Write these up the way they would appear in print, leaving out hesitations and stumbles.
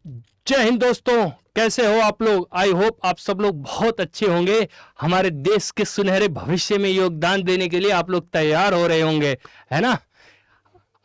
जय हिंद दोस्तों, कैसे हो आप लोग। आई होप आप सब लोग बहुत अच्छे होंगे। हमारे देश के सुनहरे भविष्य में योगदान देने के लिए आप लोग तैयार हो रहे होंगे, है ना।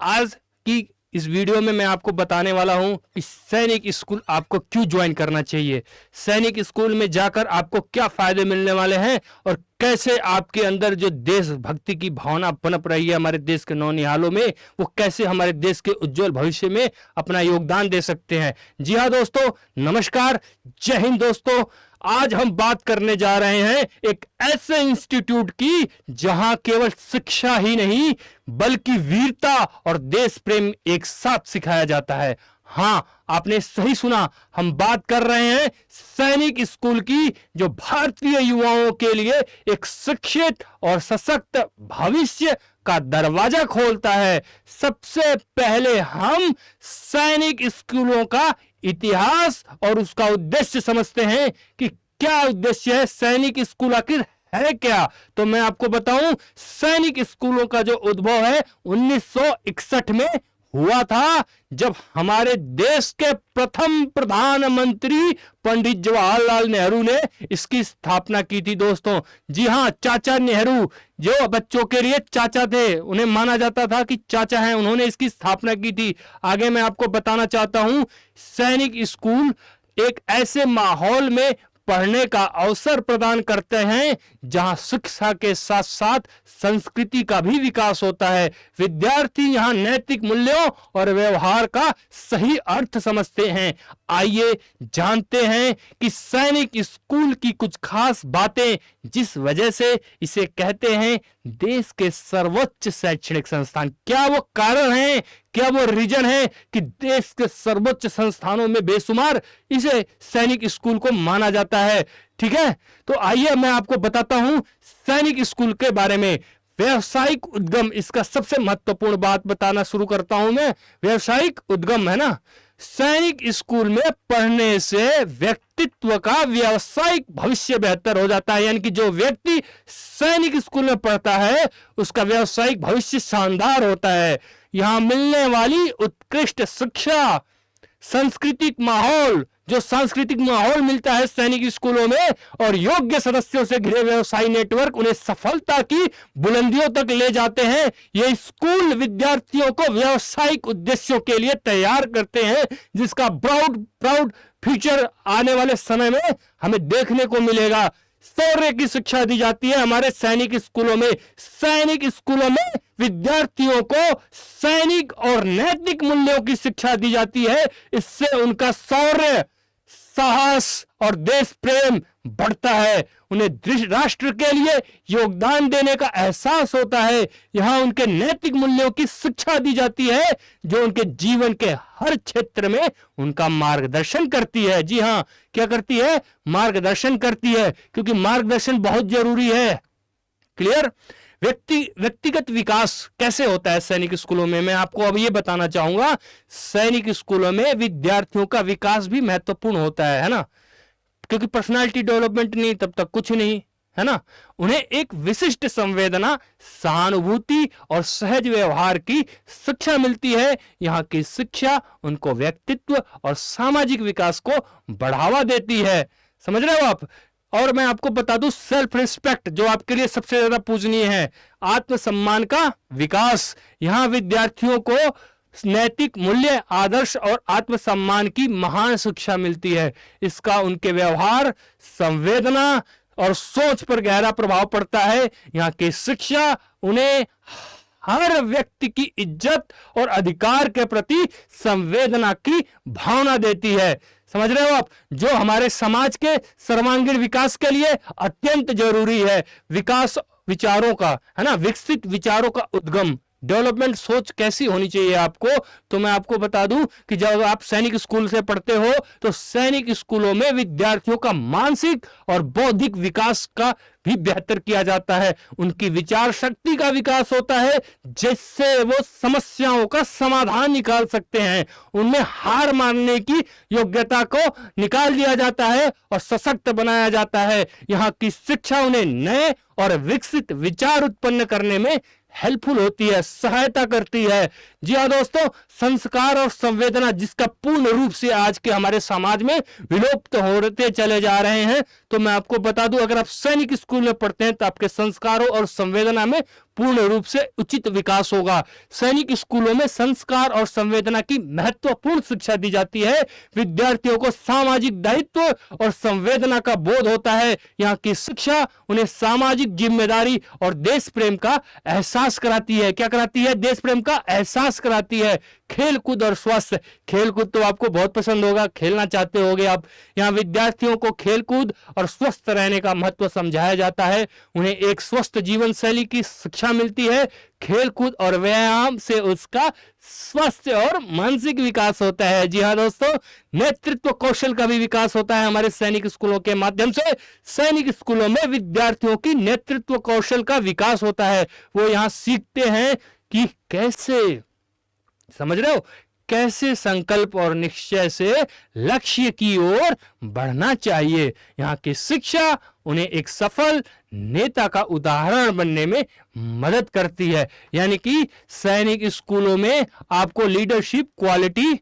आज की इस वीडियो में मैं आपको बताने वाला हूं कि सैनिक स्कूल आपको क्यों ज्वाइन करना चाहिए, सैनिक स्कूल में जाकर आपको क्या फायदे मिलने वाले हैं और कैसे आपके अंदर जो देशभक्ति की भावना पनप रही है हमारे देश के नौनिहालों में, वो कैसे हमारे देश के उज्जवल भविष्य में अपना योगदान दे सकते हैं। जी हाँ दोस्तों, नमस्कार, जय हिंद दोस्तों। आज हम बात करने जा रहे हैं एक ऐसे इंस्टीट्यूट की जहां केवल शिक्षा ही नहीं बल्कि वीरता और देश प्रेम एक साथ सिखाया जाता है। हां, आपने सही सुना, हम बात कर रहे हैं सैनिक स्कूल की, जो भारतीय युवाओं के लिए एक शिक्षित और सशक्त भविष्य का दरवाजा खोलता है। सबसे पहले हम सैनिक स्कूलों का इतिहास और उसका उद्देश्य समझते हैं कि क्या उद्देश्य है, सैनिक स्कूल आखिर है क्या। तो मैं आपको बताऊं, सैनिक स्कूलों का जो उद्भव है 1961 में हुआ था, जब हमारे देश के प्रथम प्रधानमंत्री पंडित जवाहरलाल नेहरू ने इसकी स्थापना की थी। दोस्तों जी हां, चाचा नेहरू जो बच्चों के लिए चाचा थे, उन्हें माना जाता था कि चाचा हैं, उन्होंने इसकी स्थापना की थी। आगे मैं आपको बताना चाहता हूं, सैनिक स्कूल एक ऐसे माहौल में पढ़ने का अवसर प्रदान करते हैं जहां शिक्षा के साथ साथ संस्कृति का भी विकास होता है। विद्यार्थी यहां नैतिक मूल्यों और व्यवहार का सही अर्थ समझते हैं। आइए जानते हैं कि सैनिक स्कूल की कुछ खास बातें, जिस वजह से इसे कहते हैं देश के सर्वोच्च शैक्षणिक संस्थान। क्या वो कारण है, क्या वो रीजन है कि देश के सर्वोच्च संस्थानों में बेशुमार इसे सैनिक स्कूल को माना जाता है। ठीक है, तो आइए मैं आपको बताता हूं सैनिक स्कूल के बारे में। व्यवसायिक उद्गम, इसका सबसे महत्वपूर्ण बात बताना शुरू करता हूं मैं। व्यवसायिक उद्गम है ना, सैनिक स्कूल में पढ़ने से व्यक्तित्व का व्यवसायिक भविष्य बेहतर हो जाता है। यानी कि जो व्यक्ति सैनिक स्कूल में पढ़ता है उसका व्यवसायिक भविष्य शानदार होता है। यहां मिलने वाली उत्कृष्ट शिक्षा, सांस्कृतिक माहौल, जो सांस्कृतिक माहौल मिलता है सैनिक स्कूलों में, और योग्य सदस्यों से घिरे व्यवसाय नेटवर्क उन्हें सफलता की बुलंदियों तक ले जाते हैं। ये स्कूल विद्यार्थियों को व्यावसायिक उद्देश्यों के लिए तैयार करते हैं, जिसका प्राउड फ्यूचर आने वाले समय में हमें देखने को मिलेगा। शौर्य की शिक्षा दी जाती है हमारे सैनिक स्कूलों में। सैनिक स्कूलों में विद्यार्थियों को सैनिक और नैतिक मूल्यों की शिक्षा दी जाती है। इससे उनका शौर्य, साहस और देश प्रेम बढ़ता है। उन्हें राष्ट्र के लिए योगदान देने का एहसास होता है। यहां उनके नैतिक मूल्यों की शिक्षा दी जाती है, जो उनके जीवन के हर क्षेत्र में उनका मार्गदर्शन करती है। जी हां, क्या करती है? मार्गदर्शन करती है, क्योंकि मार्गदर्शन बहुत जरूरी है। क्लियर? व्यक्तिगत विकास कैसे होता है सैनिक स्कूलों में, मैं आपको अब ये बताना चाहूंगा। सैनिक स्कूलों में विद्यार्थियों का विकास भी महत्वपूर्ण होता है ना, क्योंकि पर्सनालिटी डेवलपमेंट नहीं तब तक कुछ नहीं, है ना। उन्हें एक विशिष्ट संवेदना, सहानुभूति और सहज व्यवहार की शिक्षा मिलती है। यहाँ की शिक्षा उनको व्यक्तित्व और सामाजिक विकास को बढ़ावा देती है। समझ रहे हो आप? और मैं आपको बता दूं, सेल्फ रिस्पेक्ट जो आपके लिए सबसे ज्यादा पूजनीय है, आत्मसम्मान का विकास। यहां विद्यार्थियों को नैतिक मूल्य, आदर्श और आत्मसम्मान की महान शिक्षा मिलती है। इसका उनके व्यवहार, संवेदना और सोच पर गहरा प्रभाव पड़ता है। यहाँ की शिक्षा उन्हें हर व्यक्ति की इज्जत और अधिकार के प्रति संवेदना की भावना देती है। समझ रहे हो आप? जो हमारे समाज के सर्वांगीण विकास के लिए अत्यंत जरूरी है। विकास विचारों का, है ना, विकसित विचारों का उद्गम, डेवलपमेंट सोच कैसी होनी चाहिए आपको, तो मैं आपको बता दूं कि जब आप सैनिक स्कूल से पढ़ते हो तो सैनिक स्कूलों में विद्यार्थियों का मानसिक और बौद्धिक विकास का भी बेहतर किया जाता है। उनकी विचार शक्ति का विकास होता है, जिससे वो समस्याओं का समाधान निकाल सकते हैं। उनमें हार मानने की योग्यता को निकाल दिया जाता है और सशक्त बनाया जाता है। यहाँ की शिक्षा उन्हें नए और विकसित विचार उत्पन्न करने में हेल्पफुल होती है, सहायता करती है। जी हाँ दोस्तों, संस्कार और संवेदना जिसका पूर्ण रूप से आज के हमारे समाज में विलुप्त होते चले जा रहे हैं। तो मैं आपको बता दूं, अगर आप सैनिक स्कूल में पढ़ते हैं तो आपके संस्कारों और संवेदना में पूर्ण रूप से उचित विकास होगा। सैनिक स्कूलों में संस्कार और संवेदना की महत्वपूर्ण शिक्षा दी जाती है। विद्यार्थियों को सामाजिक दायित्व और संवेदना का बोध होता है। यहाँ की शिक्षा उन्हें सामाजिक जिम्मेदारी और देश प्रेम का एहसास कराती है। क्या कराती है? देश प्रेम का एहसास कराती है। खेल कूद और स्वास्थ्य, खेल कूद तो आपको बहुत पसंद होगा, खेलना चाहते होगे आप। यहाँ विद्यार्थियों को खेल कूद और स्वस्थ रहने का महत्व समझाया जाता है। उन्हें एक स्वस्थ जीवन शैली की शिक्षा मिलती है। खेल कूद और व्यायाम से उसका स्वस्थ और मानसिक विकास होता है। जी हाँ दोस्तों, नेतृत्व कौशल का भी विकास होता है हमारे सैनिक स्कूलों के माध्यम से। सैनिक स्कूलों में विद्यार्थियों की नेतृत्व कौशल का विकास होता है। वो यहाँ सीखते हैं कि कैसे, समझ रहे हो, कैसे संकल्प और निश्चय से लक्ष्य की ओर बढ़ना चाहिए। यहाँ की शिक्षा उन्हें एक सफल नेता का उदाहरण बनने में मदद करती है। यानी कि सैनिक स्कूलों में आपको लीडरशिप क्वालिटी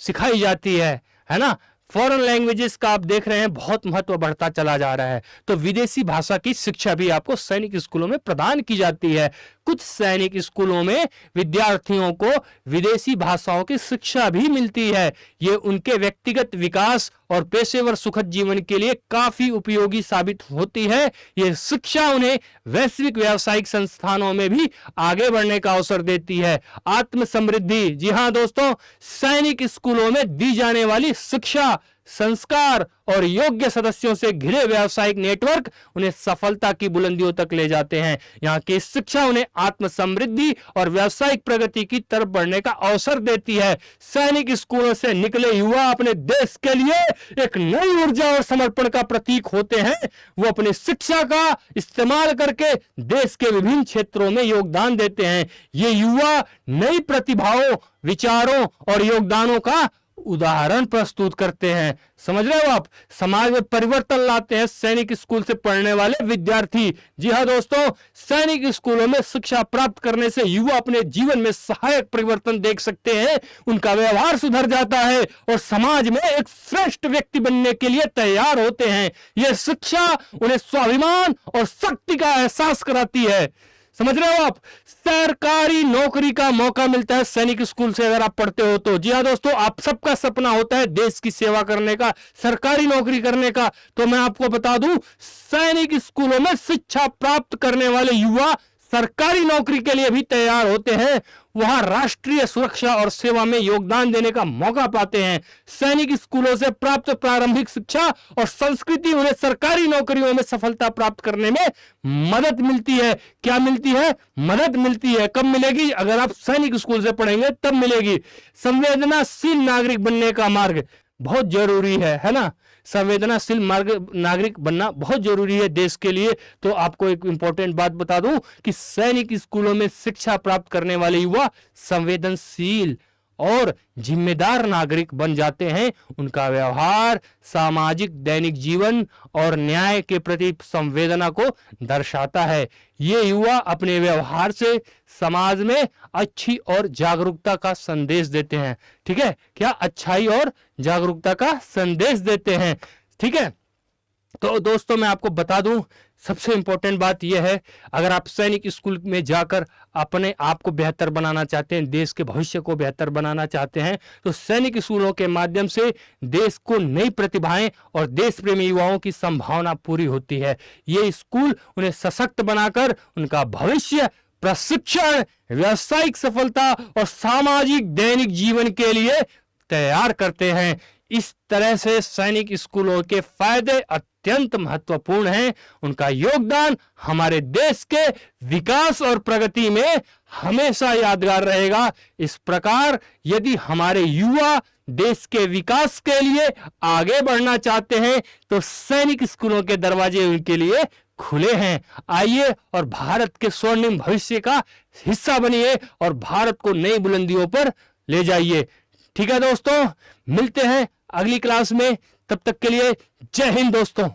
सिखाई जाती है ना। फॉरेन लैंग्वेजेस का आप देख रहे हैं बहुत महत्व बढ़ता चला जा रहा है। तो विदेशी भाषा की शिक्षा भी आपको सैनिक स्कूलों में प्रदान की जाती है। कुछ सैनिक स्कूलों में विद्यार्थियों को विदेशी भाषाओं की शिक्षा भी मिलती है। ये उनके व्यक्तिगत विकास और पेशेवर सुखद जीवन के लिए काफी उपयोगी साबित होती है। ये शिक्षा उन्हें वैश्विक व्यावसायिक संस्थानों में भी आगे बढ़ने का अवसर देती है। आत्म समृद्धि, जी हाँ दोस्तों, सैनिक स्कूलों में दी जाने वाली शिक्षा, संस्कार और योग्य सदस्यों से घिरे व्यावसायिक नेटवर्क उन्हें सफलता की बुलंदियों तक ले जाते हैं। यहाँ की शिक्षा उन्हें आत्म समृद्धि और व्यावसायिक प्रगति की तरफ बढ़ने का अवसर देती है। सैनिक स्कूलों से निकले युवा अपने देश के लिए एक नई ऊर्जा और समर्पण का प्रतीक होते हैं। वो अपनी शिक्षा का इस्तेमाल करके देश के विभिन्न क्षेत्रों में योगदान देते हैं। ये युवा नई प्रतिभाओं, विचारों और योगदानों का उदाहरण प्रस्तुत करते हैं। समझ रहे हो आप, समाज में परिवर्तन लाते हैं सैनिक स्कूल से पढ़ने वाले विद्यार्थी। जी हाँ दोस्तों, सैनिक स्कूलों में शिक्षा प्राप्त करने से युवा अपने जीवन में सहायक परिवर्तन देख सकते हैं। उनका व्यवहार सुधर जाता है और समाज में एक श्रेष्ठ व्यक्ति बनने के लिए तैयार होते हैं। यह शिक्षा उन्हें स्वाभिमान और शक्ति का एहसास कराती है। समझ रहे हो आप, सरकारी नौकरी का मौका मिलता है सैनिक स्कूल से अगर आप पढ़ते हो तो। जी हाँ दोस्तों, आप सबका सपना होता है देश की सेवा करने का, सरकारी नौकरी करने का। तो मैं आपको बता दूं, सैनिक स्कूलों में शिक्षा प्राप्त करने वाले युवा सरकारी नौकरी के लिए भी तैयार होते हैं। वहां राष्ट्रीय सुरक्षा और सेवा में योगदान देने का मौका पाते हैं। सैनिक स्कूलों से प्राप्त प्रारंभिक शिक्षा और संस्कृति उन्हें सरकारी नौकरियों में सफलता प्राप्त करने में मदद मिलती है। क्या मिलती है? मदद मिलती है। कब मिलेगी? अगर आप सैनिक स्कूल से पढ़ेंगे तब मिलेगी। संवेदनाशील नागरिक बनने का मार्ग बहुत जरूरी है ना। संवेदनाशील नागरिक बनना बहुत जरूरी है देश के लिए। तो आपको एक इंपॉर्टेंट बात बता दूं कि सैनिक स्कूलों में शिक्षा प्राप्त करने वाले युवा संवेदनशील और जिम्मेदार नागरिक बन जाते हैं। उनका व्यवहार सामाजिक दैनिक जीवन और न्याय के प्रति संवेदना को दर्शाता है। ये युवा अपने व्यवहार से समाज में अच्छी और जागरूकता का संदेश देते हैं। ठीक है, क्या? अच्छाई और जागरूकता का संदेश देते हैं। ठीक है, तो दोस्तों मैं आपको बता दूं, सबसे इंपॉर्टेंट बात यह है, अगर आप सैनिक स्कूल में जाकर अपने आप को बेहतर बनाना चाहते हैं, देश के भविष्य को बेहतर बनाना चाहते हैं, तो सैनिक स्कूलों के माध्यम से देश को नई प्रतिभाएं और देश प्रेमी युवाओं की संभावना पूरी होती है। ये स्कूल उन्हें सशक्त बनाकर उनका भविष्य, प्रशिक्षण, व्यावसायिक सफलता और सामाजिक दैनिक जीवन के लिए तैयार करते हैं। इस तरह से सैनिक स्कूलों के फायदे अत्यंत महत्वपूर्ण हैं। उनका योगदान हमारे देश के विकास और प्रगति में हमेशा यादगार रहेगा। इस प्रकार यदि हमारे युवा देश के विकास के लिए आगे बढ़ना चाहते हैं तो सैनिक स्कूलों के दरवाजे उनके लिए खुले हैं। आइए और भारत के स्वर्णिम भविष्य का हिस्सा बनिए और भारत को नई बुलंदियों पर ले जाइए। ठीक है दोस्तों, मिलते हैं अगली क्लास में। तब तक के लिए जय हिंद दोस्तों।